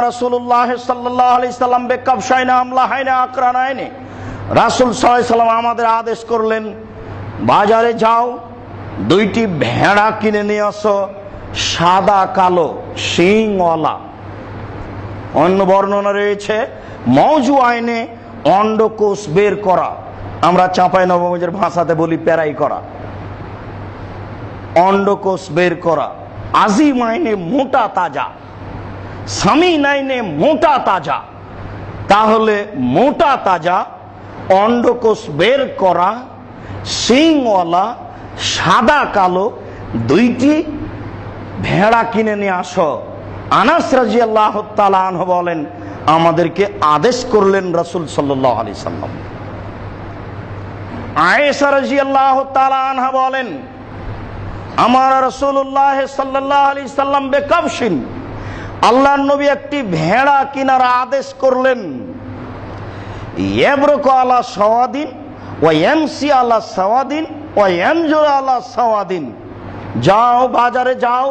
রাসূলুল্লাহ সাল্লাল্লাহু আলাইহি সাল্লাম বেকাবশাইনা আমলাহাইনা আকরানাইনে, রাসূল সাল্লাল্লাহু আলাইহি সাল্লাম আমাদের আদেশ করলেন, বাজারে যাও, দুইটি ভেড়া কিনে নিয়ে আসো, সাদা কালো শিংওয়ালা। অন্য বর্ণনা রয়েছে মওজু আইনে অন্ডকোষ বের করা, আমরা চাঁপাইনবাবগঞ্জের ভাষাতে বলি পেরাই করা, অন্ডকোষ বের করা। আজিম আইনে মোটা তাজা, সামিন আইনে মোটা তাজা। তাহলে মোটা তাজা অন্ডকোষ বের করা শিংওয়ালা সাদা কালো দুইটি ভেড়া কিনে নিয়ে আসো। আনাস রাদিয়াল্লাহু তাআলা আনহু বলেন, আমাদেরকে আদেশ করলেন রাসূল সাল্লাল্লাহু আলাইহি সাল্লাম। আয়েশা রাদিয়াল্লাহু তাআলা আনহা বলেন, আমার রাসূলুল্লাহ সাল্লাল্লাহু আলাইহি সাল্লাম বেকাবশিন, আল্লাহর নবী একটি ভেড়া কিনার আদেশ করলেন। ইয়াবরুকু আলা সাওয়াদিন ওয়া ইয়ামসি আলা সাওয়াদিন ওয়া ইয়ানজুরু আলা সাওয়াদিন। যাও, বাজারে যাও,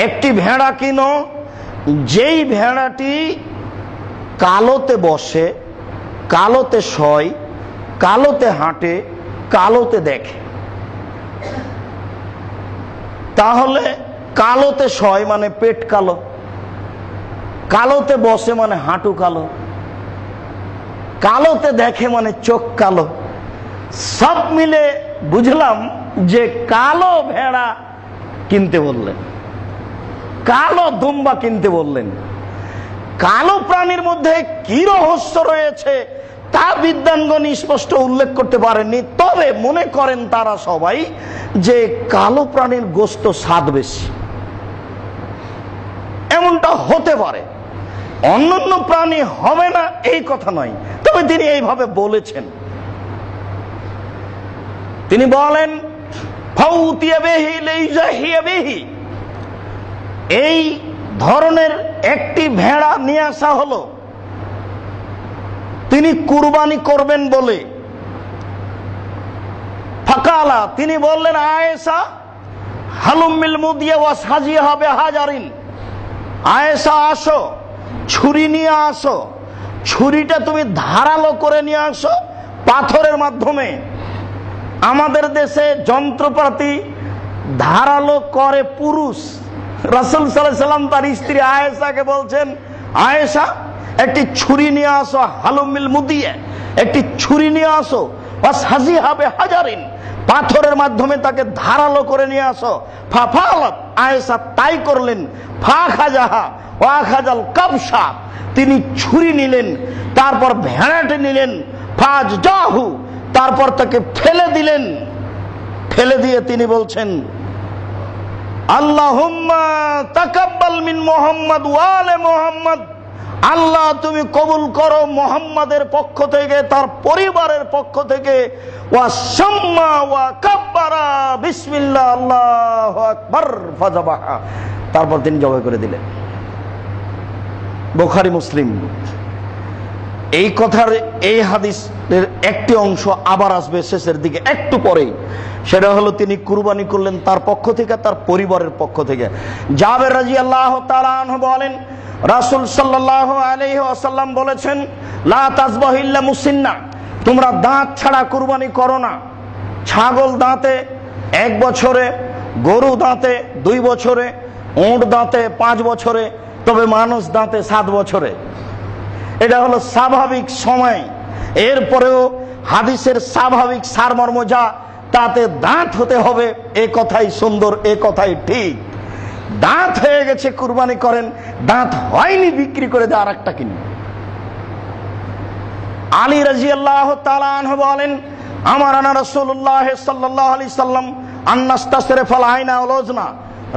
একটি ভেড়া কিনো, যেই ভেড়াটি কালোতে বসে, কালোতে শয়, কালোতে হাঁটে, কালোতে দেখে। তাহলে কালোতে শয় মানে পেট কালো, কালোতে বসে মানে হাঁটু কালো, কালোতে দেখে মানে চোখ কালো। সব মিলে বুঝলাম যে কালো ভেড়া কিনতে বললেন, কালো দুম্বা কিনতে বললেন। কালো প্রাণীর মধ্যে কি রহস্য রয়েছে তা বিদ্বানগণ স্পষ্ট উল্লেখ করতে পারেননি, তবে মনে করেন তারা সবাই যে কালো প্রাণীর গোশত স্বাদ বেশি, এমনটা হতে পারে। অন্যান্য প্রাণী হবে না এই কথা নয়, তবে তিনি এইভাবে বলেছেন। তিনি বলেন, ফাউতিয়া বিহি লিজাহিয়া বিহি, এই ধরনের একটি ভেড়া নিয়ে আসা হলো তিনি কুরবানি করবেন বলে। ফাকালা, তিনি বললেন, আয়েশা হালুমিল মুদিয়া ওয়া সাজিহা বিহাজারিন, আয়েশা আসো, ছুরি নিয়ে আসো, ছুরিটা তুমি ধারালো করে নিয়ে আসো পাথরের মাধ্যমে। আমাদের দেশে যন্ত্রপাতি ধারালো করে পুরুষ। রাসূল সাল্লাল্লাহু আলাইহি সাল্লাম তার স্ত্রী আয়েশাকে বলছেন, আয়েশা একটি ছুরি নিয়ে আসো, হালুমিল মুদিয়া, একটি ছুরি নিয়ে আসো, ওয়াসহাজিহা বিহাজারিন, পাথরের মাধ্যমে তাকে ধারালো করে নিয়ে আসো। ফাফালাত, আয়েশা তাই করলেন। ফাখাজাহা ওয়া খাজাল কাবশা, তিনি ছুরি নিলেন, তারপর ভেড়াটি নিলেন। ফাজজাহু, তারপর তাকে ফেলে দিলেন। ফেলে দিয়ে তিনি বলছেন, আল্লাহুম্মা তাকাব্বাল মিন মুহাম্মদ ওয়া আলে মুহাম্মদ, আল্লাহ তুমি কবুল করো মুহাম্মাদের পক্ষ থেকে, তার পরিবারের পক্ষ থেকে। ওয়া শাম্মা ওয়া কাব্বারা বিসমিল্লাহ আল্লাহু আকবার ফাযাবাহা, তারপর তিনি জবাই করে দিলেন। বুখারী মুসলিম। এই কথার এই হাদিসের একটি অংশ আবার আসবে শেষের দিকে একটু পরেই, সেটা হলো তিনি কুরবানি করলেন তার পক্ষ থেকে, তার পরিবারের পক্ষ থেকে। জাবের রাদিয়াল্লাহু তাআলা আনহু বলেন, রাসূল সাল্লাল্লাহু আলাইহি ওয়াসাল্লাম বলেছেন, লা তাযবাহু ইল্লা মুসিন্না, তোমরা দাঁত ছাড়া কুরবানি করো না। ছাগল দাঁতে 1 বছরে, গরু দাঁতে 2 বছরে, উট দাঁতে 5 বছরে, তবে মানুষ দাঁতে 7 বছরে। এটা হলো স্বাভাবিক সময়। এরপরেও হাদিসের স্বাভাবিক সারমর্ম যা, তাতে দাঁত হতে হবে, এ কথাই সুন্দর, এ কথাই ঠিক। দাঁত হয়ে গেছে কুরবানি করেন, দাঁত হয়নি বিক্রি করে দেয় আরেকটা কিনে। আলী রাদিয়াল্লাহু তাআলা আনহু বলেন, আমারানা রাসূলুল্লাহ সাল্লাল্লাহু আলাইহি সাল্লাম আন্নাস্তাসরিফাল আইনা ওয়াল উযনা,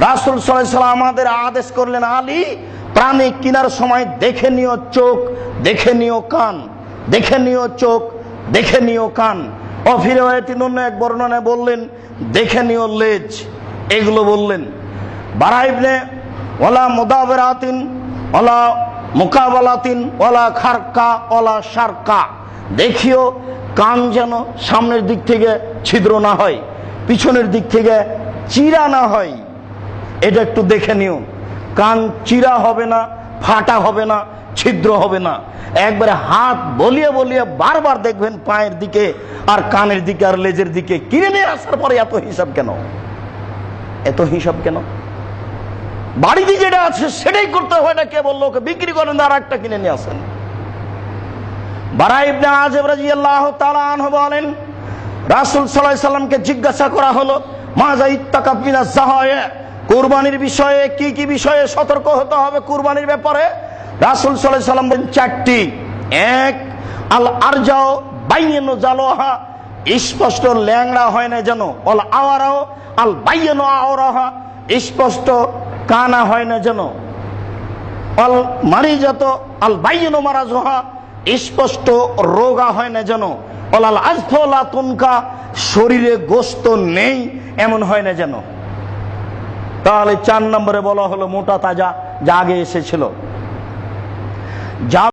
রাসূল সাল্লাল্লাহু আলাইহি সাল্লাম আমাদের আদেশ করলেন, আলী প্রাণী কেনার সময় দেখে নিও চোখ, দেখে নিও কান, দেখে নিও চোখ, দেখে নিও কান। অফিরিওয়ায়াতি অন্য এক বর্ণনায় বললেন, দেখে নিও লেজ, এগুলো বললেন। বারা ইবনে ওয়ালা মুদাবিরাতিন ওয়ালা মুকাবালাতিন ওয়ালা খারকা ওয়ালা শারকা, দেখিও কান যেন সামনের দিক থেকে ছিদ্র না হয়, পিছনের দিক থেকে চিরা না হয়, এটা একটু দেখে নিও। কান চিরা হবে না, ফাটা হবে না, ছিদ্র হবে না। একবারে হাত বলিয়ে বলিয়ে বারবার দেখবেন পায়ের দিকে আর কানের দিকে আর লেজের দিকে। কিনে নিয়ে আসার পরে এত হিসাব কেন? এত হিসাব কেন? বাড়িতে যেটা আছে সেটাই করতে হয় না। কে বললো ওকে বিক্রি করেন আর একটা কিনে নিয়ে আসেন? বারা ইবনে আযিব রাদিয়াল্লাহু তাআলা আনহু বলেন, রাসূল সাল্লাল্লাহু আলাইহি সাল্লামকে জিজ্ঞাসা করা হলো, মাজা ইত্তাকা মিনাজ যাহায়া, কুরবানির বিষয়ে কি কি বিষয়ে সতর্ক হতে হবে কুরবানির ব্যাপারে? রাসূল সাল্লাল্লাহু আলাইহি সাল্লাম বলেন চারটি। এক, আল আরজাও বাইয়িনু জালহা, স্পষ্ট ল্যাংড়া হয় না যেন। অল আওয়ারাও আল বাইয়িনু আওরাহা, স্পষ্ট কানা হয় না যেন। অল মারিজাত আল বাইয়িনু মারাজহা, স্পষ্ট রোগা হয় না যেন। অলাল আজফলা তুনকা, শরীরে গোস্ত নেই এমন হয় না যেন। তাহলে 4 নম্বরে বলা হলো মোটা তাজা, যা আগে এসেছিল। যা